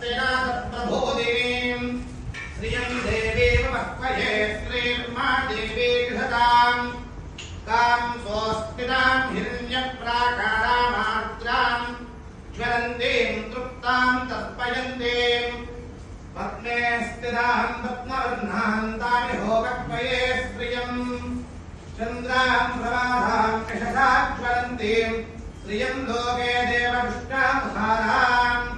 प्रभूदिनीम् श्रियम् देवीव वक्वये श्रीर्मा देवी गृहताम् ताम् स्वस्तिनाम् हिरण्यप्राकारामार्द्राम् ज्वलन्तीम् तृप्ताम् तर्पयन्तीम् पद्मे स्थिताम् पद्मवर्णाम् तामिहो वक्वये श्रियम् चन्द्राम् प्रभाधाम् यशसा ज्वलन्तीम् श्रियम् लोके देवविष्टामुखाराम्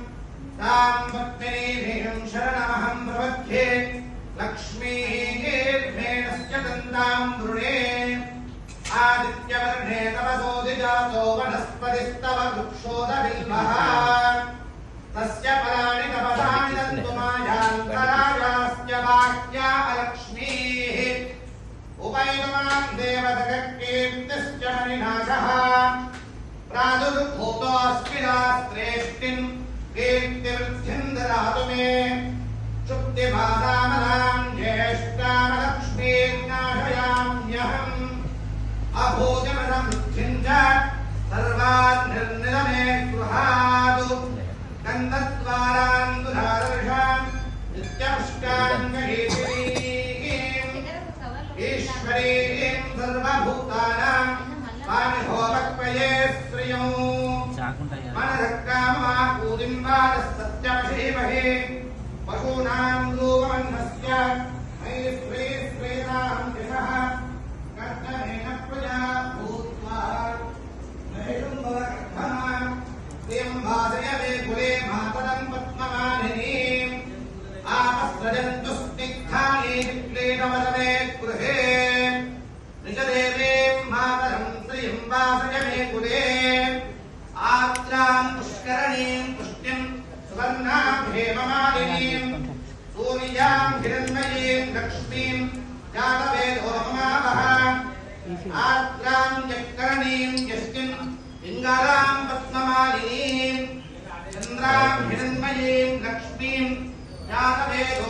ताम् पद्मिनीम् शरणमहम् प्रपद्ये लक्ष्मीर्मेणस्य दन्ताम् वृणे आदित्यवर्णे तपसोदिजातो वनस्पतिस्तव वृक्षोदबिल्वः तस्य फलानि तपसानि दन्तु मायान्तरायास्य बाह्या अलक्ष्मीः उपैतमान् देवतककीर्तिश्च मणिनाशः प्रादुर्भूतोऽस्मि रात्रेष्टिम् कीर्तिवृद्धिम् ददातु मे शुक्तिपादामलाम् ज्येष्ठामलक्ष्मीर्नाशयाम्यहम् अभूजमसमृद्धिम् च सर्वान् निर्निलमे गृहातु गन्धद्वारान् दुरादर्शान् नित्यपुष्टान् गहीतीम् ईश्वरीम् सर्वभूतानाम् पामिहो वक्वये श्रियम् मनरक्कामपूदिम्बारसत्यमशीमहे पशूनाम् रूपमन्नस्य मयि श्रीश्रीराम् यशः कर्तमेन प्रजा भूत्वा नैषुम्भवकर्धमान् श्रियम् भासय मे कुले मातरम् पद्ममालिनीम् आपस्रजन्तु स्निग्धानि क्रीडवदने गृहे निजदेवीम् मातरम् श्रियम् वासय मे कुले आर्द्राम् पुष्करणीम् पुष्टिम् सुवर्णाम् हेममालिनीम् सूर्याम् हिरण्मयीम् लक्ष्मीम् जातवेदो ममावः आर्द्राम् यत्करणीम् यष्टिम् पिङ्गलाम् पद्ममालिनीम् चन्द्राम् हिरण्मयीम् लक्ष्मीम् जातवेदो